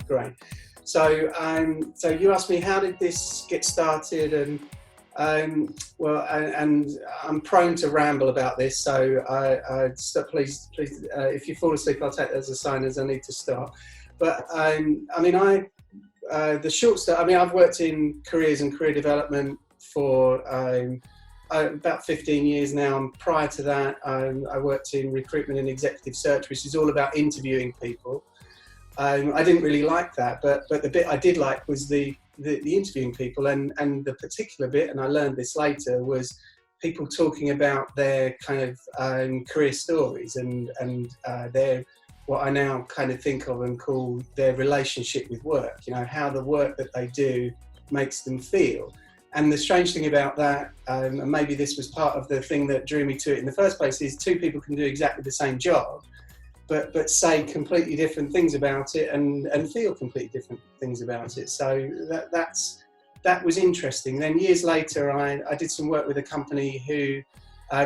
grain. So, so you asked me, how did this get started? And and I'm prone to ramble about this, so please, if you fall asleep, I'll take that as a sign as I need to start. But the short story. I mean, I've worked in careers and career development for about 15 years now. And prior to that, I worked in recruitment and executive search, which is all about interviewing people. I didn't really like that, but the bit I did like was the interviewing people, and the particular bit, and I learned this later, was people talking about their kind of career stories and their, what I now kind of think of and call their relationship with work, you know, how the work that they do makes them feel. And the strange thing about that, and maybe this was part of the thing that drew me to it in the first place, is two people can do exactly the same job, but say completely different things about it and feel completely different things about it. So that was interesting. Then years later, I did some work with a company who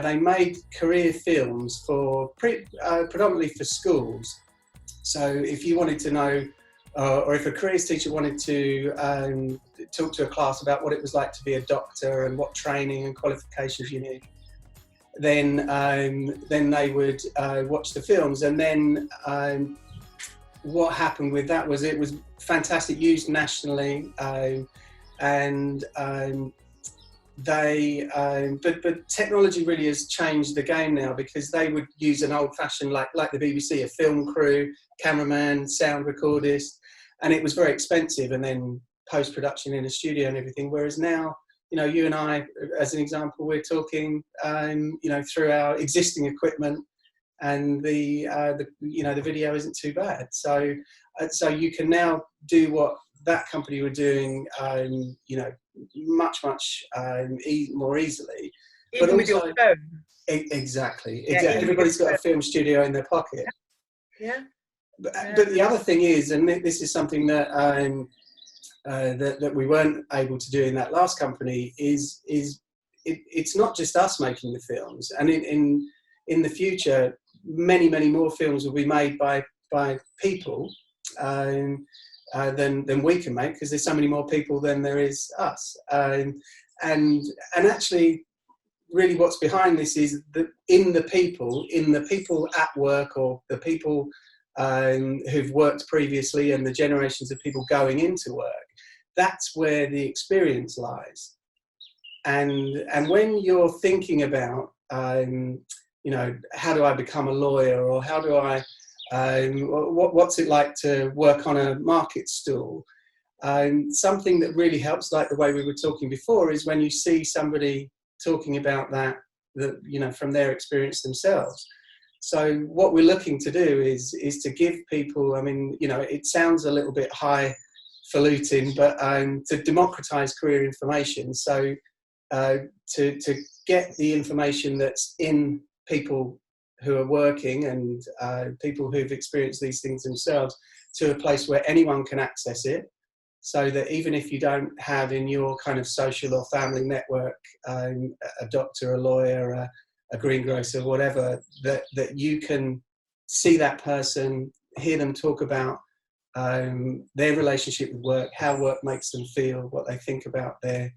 they made career films for predominantly for schools. So if you wanted to know, or if a careers teacher wanted to talk to a class about what it was like to be a doctor and what training and qualifications you need, then they would watch the films. And then what happened with that was it was fantastic, used nationally, but technology really has changed the game now, because they would use an old-fashioned, like the BBC, a film crew, cameraman, sound recordist, and it was very expensive, and then post-production in a studio and everything. Whereas now, you know, you and I, as an example, we're talking, you know, through our existing equipment, and the video isn't too bad. So you can now do what that company were doing, you know, much more easily. Even but with also, your phone. Exactly. Everybody's got a film studio in their pocket. Yeah. But the other thing is, and this is something that that we weren't able to do in that last company, is it's not just us making the films, and in the future, many more films will be made by people than we can make, because there's so many more people than there is us. And actually, really, what's behind this is that in the people at work, or the people who've worked previously, and the generations of people going into work, that's where the experience lies. And when you're thinking about, you know, how do I become a lawyer, or how do I, what's it like to work on a market stall? Something that really helps, like the way we were talking before, is when you see somebody talking about that, you know, from their experience themselves. So what we're looking to do is to give people, I mean, you know, it sounds a little bit highfalutin, but to democratize career information. So to get the information that's in people who are working, and people who've experienced these things themselves, to a place where anyone can access it, so that even if you don't have in your kind of social or family network a doctor, a lawyer, a greengrocer, whatever, that you can see that person, hear them talk about their relationship with work, how work makes them feel, what they think about their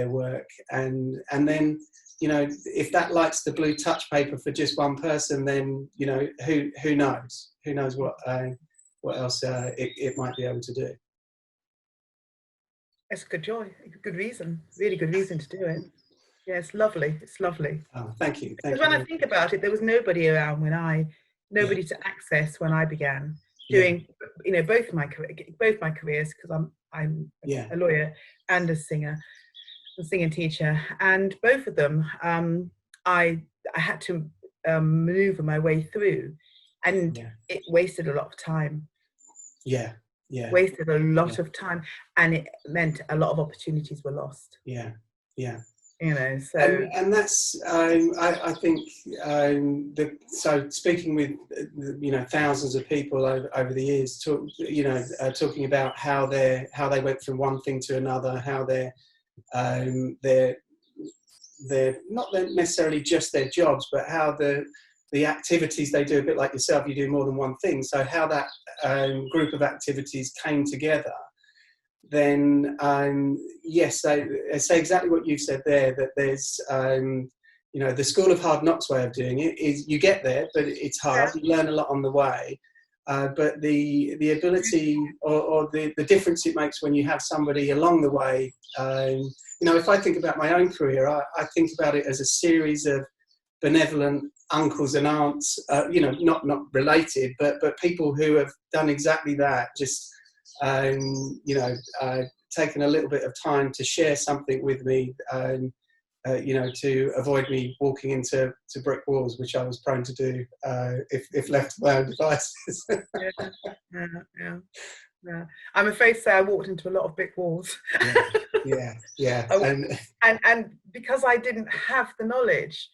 work, and then, you know, if that lights the blue touch paper for just one person, then, you know, who knows what else it might be able to do. It's a good joy, good reason, really good reason to do it. Yeah, it's lovely. It's lovely. Oh, thank you. Because when I think about it, there was nobody around nobody to access when I began doing, you know, both my careers, because I'm a lawyer and a singer, a singing teacher, and both of them I had to maneuver my way through, and it wasted a lot of time. Wasted a lot of time, and it meant a lot of opportunities were lost. You know, so and that's I think so speaking with, you know, thousands of people over the years, talking about how they went from one thing to another, how they're not necessarily just their jobs, but how the activities they do, a bit like yourself, you do more than one thing. So how that group of activities came together, then yes, I say exactly what you said there, that there's, you know, the School of Hard Knocks way of doing it is you get there, but it's hard, you learn a lot on the way. But the ability or the difference it makes when you have somebody along the way, you know, if I think about my own career, I think about it as a series of benevolent uncles and aunts, you know, not related, but people who have done exactly that, just, you know, taken a little bit of time to share something with me, you know, to avoid me walking into brick walls, which I was prone to do if left to my own devices. Yeah. I'm afraid to say I walked into a lot of brick walls. Yeah. And because I didn't have the knowledge,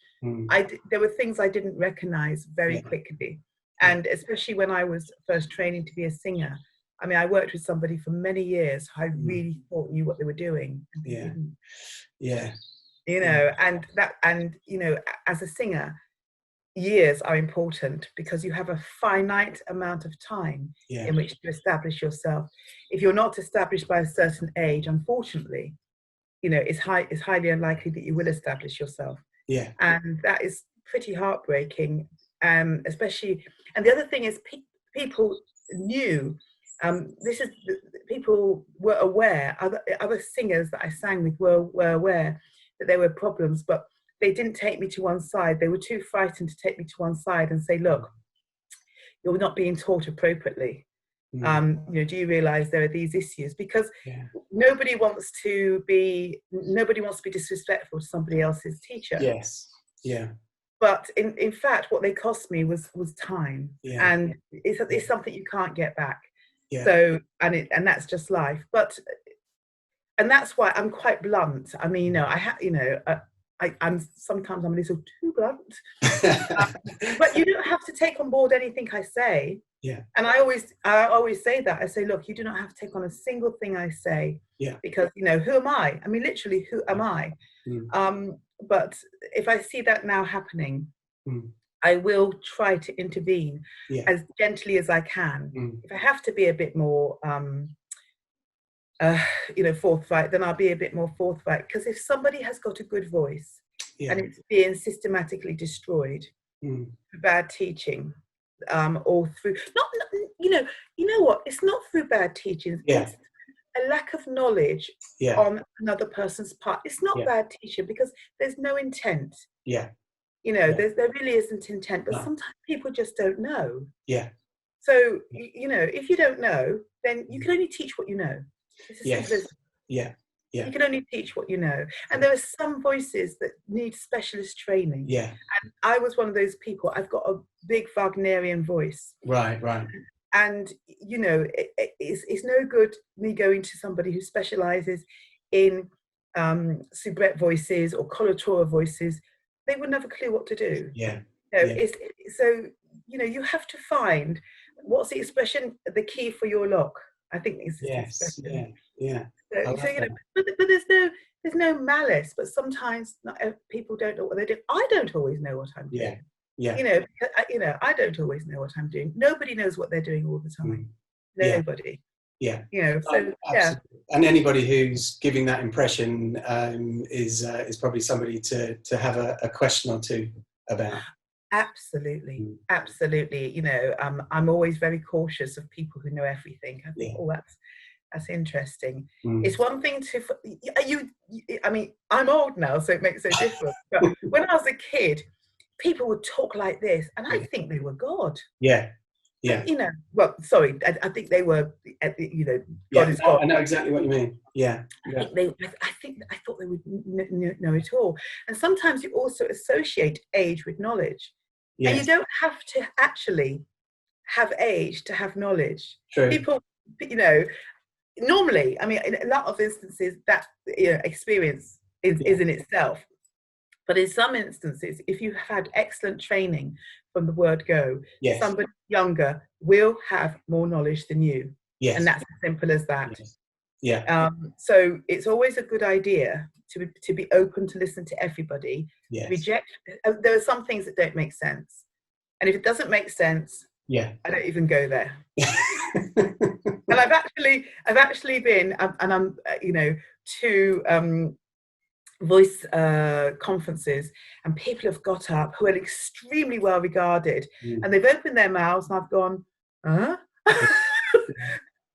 there were things I didn't recognize very quickly. And especially when I was first training to be a singer, I mean, I worked with somebody for many years who I really thought knew what they were doing. And they didn't. You know, and you know, as a singer, years are important because you have a finite amount of time in which to establish yourself. If you're not established by a certain age, unfortunately, you know, it's highly unlikely that you will establish yourself. And that is pretty heartbreaking, especially. And the other thing is, people knew. People were aware. Other singers that I sang with were aware that there were problems, but they didn't take me to one side. They were too frightened to take me to one side and say, look, you're not being taught appropriately. You know, do you realize there are these issues? Because nobody wants to be disrespectful to somebody else's teacher. But in fact, what they cost me was time. And it's something you can't get back. So, and that's just life. And that's why I'm quite blunt. I mean, you know, I'm sometimes I'm a little too blunt, but you don't have to take on board anything I say. And I always say that. I say, look, you do not have to take on a single thing I say, because, you know, who am I? I mean, literally, who am I? But if I see that now happening, I will try to intervene as gently as I can. If I have to be a bit more, you know, forthright, then I'll be a bit more forthright. Because if somebody has got a good voice and it's being systematically destroyed through bad teaching, or through you know what? It's not through bad teaching. It's a lack of knowledge on another person's part. It's not bad teaching because there's no intent. You know, there really isn't intent, but sometimes people just don't know. So you know, if you don't know, then you can only teach what you know. You can only teach what you know. And there are some voices that need specialist training. And I was one of those people. I've got a big Wagnerian voice. Right. And, you know, it's no good me going to somebody who specializes in soubrette voices or coloratura voices. They wouldn't have a clue what to do. So, you know, you have to find what's the expression, the key for your lock. I think it's So, you know, but there's no malice. But sometimes people don't know what they're doing. I don't always know what I'm doing. You know, I don't always know what I'm doing. Nobody knows what they're doing all the time. Nobody. You know, so And anybody who's giving that impression is probably somebody to have a question or two about. Absolutely. You know, I'm always very cautious of people who know everything. I think, that's interesting. It's one thing to I mean, I'm old now, so it makes a difference. But when I was a kid, people would talk like this, and I think they were God. You know, well, sorry, I think they were, you know, God is God. I know exactly what you mean. I thought they would know it all. And sometimes you also associate age with knowledge. And you don't have to actually have age to have knowledge. People, you know, normally, I mean, in a lot of instances, that, you know, experience is in itself. But in some instances, if you have had excellent training from the word go, somebody younger will have more knowledge than you. And that's as simple as that. So it's always a good idea to be open to listen to everybody. Reject. There are some things that don't make sense. And if it doesn't make sense, I don't even go there. And I've actually been, and I'm, to voice conferences, and people have got up who are extremely well regarded, and they've opened their mouths, and I've gone, huh?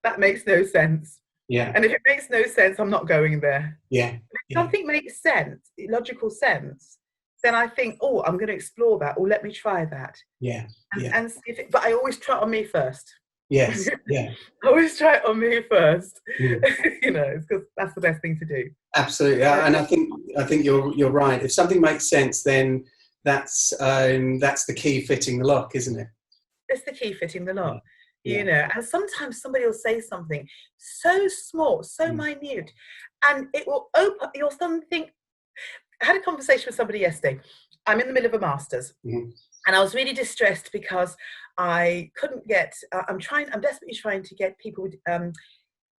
That makes no sense. And if it makes no sense, I'm not going there. If something makes sense, logical sense, then I think, oh, I'm going to explore that, or let me try that. And see if but I always try it on me first. I always try it on me first. Because that's the best thing to do. Absolutely, and I think you're right. If something makes sense, then that's the key fitting the lock, isn't it? It's the key fitting the lock. And sometimes somebody will say something so small, so minute, and it will open your something. I had a conversation with somebody yesterday. I'm in the middle of a master's, and I was really distressed because I couldn't get. I'm desperately trying to get people with.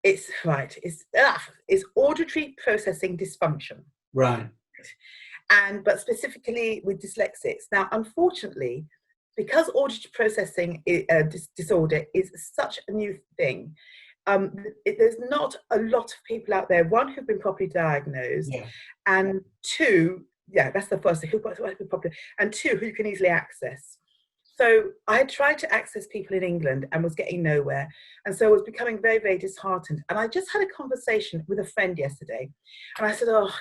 It's auditory processing dysfunction. Right. But specifically with dyslexics. Now, unfortunately, because auditory processing disorder is such a new thing, there's not a lot of people out there, one, who've been properly diagnosed, and two, that's the first thing, who've been properly, and two, who you can easily access. So I had tried to access people in England and was getting nowhere. And so I was becoming very, very disheartened. And I just had a conversation with a friend yesterday. And I said, I'm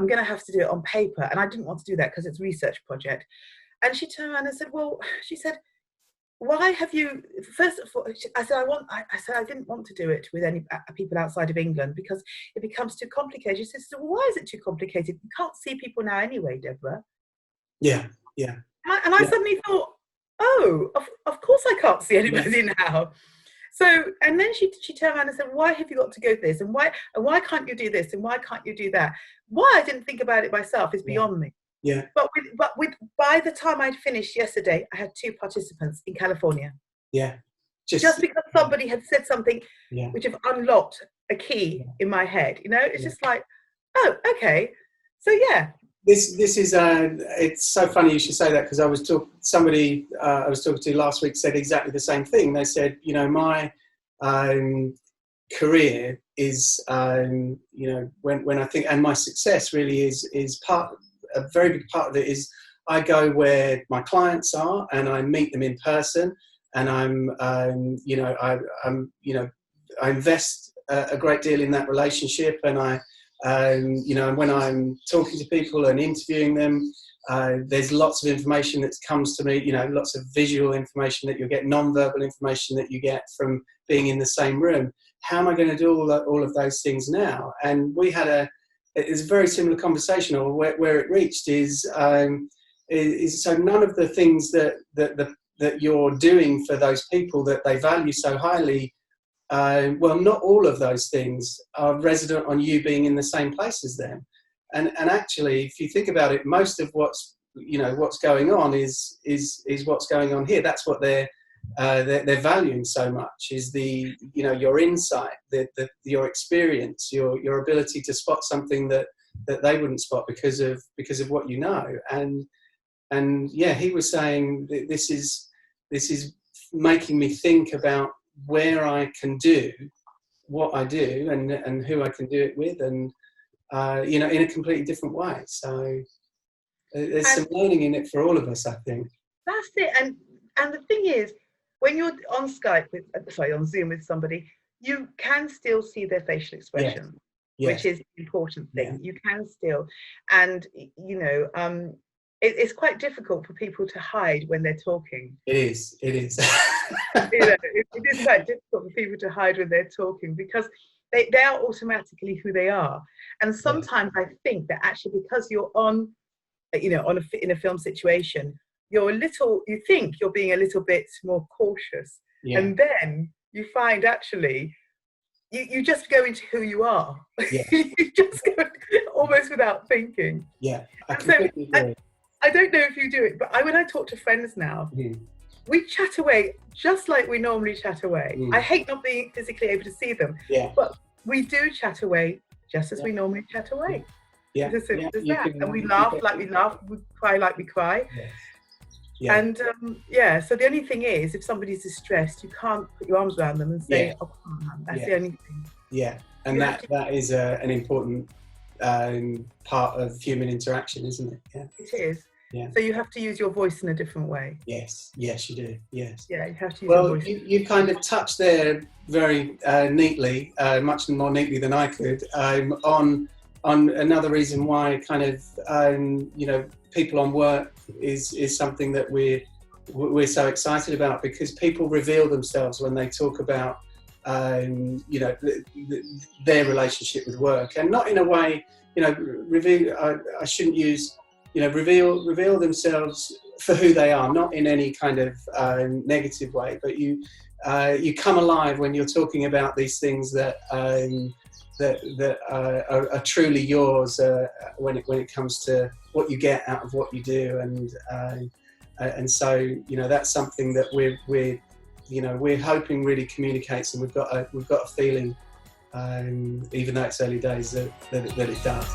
going to have to do it on paper. And I didn't want to do that because it's a research project. And she turned around and said, why have you, first of all, I said, I didn't want to do it with any people outside of England because it becomes too complicated. She said, so why is it too complicated? You can't see people now anyway, Deborah. And I suddenly thought, oh, of course I can't see anybody now. So, and then she turned around and said, why have you got to go this? And why can't you do this? And why can't you do that? Why I didn't think about it myself is beyond me. But by the time I'd finished yesterday, I had 2 participants in California. Just because somebody had said something which have unlocked a key in my head. It's just like, oh, okay. So This is it's so funny you should say that, because I was talking to last week said exactly the same thing. They said, my career is when I think, and my success really is a very big part of it is I go where my clients are and I meet them in person, and I invest a great deal in that relationship, and when I'm talking to people and interviewing them, there's lots of information that comes to me, lots of visual information that you get, non-verbal information that you get from being in the same room. How am I going to do all of those things now? And we had it's a very similar conversation, or where it reached is so none of the things that you're doing for those people that they value so highly, not all of those things are resident on you being in the same place as them. And actually, if you think about it, most of what's going on is what's going on here. That's what they're valuing so much, is your insight, your experience, your ability to spot something that they wouldn't spot because of what you know. And he was saying that this is making me think about where I can do what I do and who I can do it with, and in a completely different way. So there's some learning in it for all of us, I think. That's it. And the thing is, when you're on on Zoom with somebody, you can still see their facial expression, which is the important thing. You can still, and it's quite difficult for people to hide when they're talking. It is. It is quite difficult for people to hide when they're talking, because they are automatically who they are. And sometimes I think that actually, because you're on in a film situation, you think you're being a little bit more cautious, and then you find actually you just go into who you are. You just go almost without thinking. I completely agree. I don't know if you do it, but when I talk to friends now, we chat away just like we normally chat away. I hate not being physically able to see them, but we do chat away just as we normally chat away. It's as simple as that. And we laugh like we laugh, we cry like we cry. And so the only thing is, if somebody's distressed, you can't put your arms around them and say, "Oh, come on," that's the only thing. Yeah, and that is an important part of human interaction, isn't it? Yeah, it is. Yeah. So you have to use your voice in a different way. Yes, you do. Yes. Yeah, you have to use your voice. You kind of touched there very neatly, much more neatly than I could, on another reason why kind of people on work is something that we're so excited about, because people reveal themselves when they talk about their relationship with work, and not in a way, reveal. I shouldn't use, reveal themselves for who they are, not in any kind of negative way, but you come alive when you're talking about these things that are truly yours when it comes to what you get out of what you do, and so that's something that we're hoping really communicates, and we've got a feeling, even though it's early days, that it does.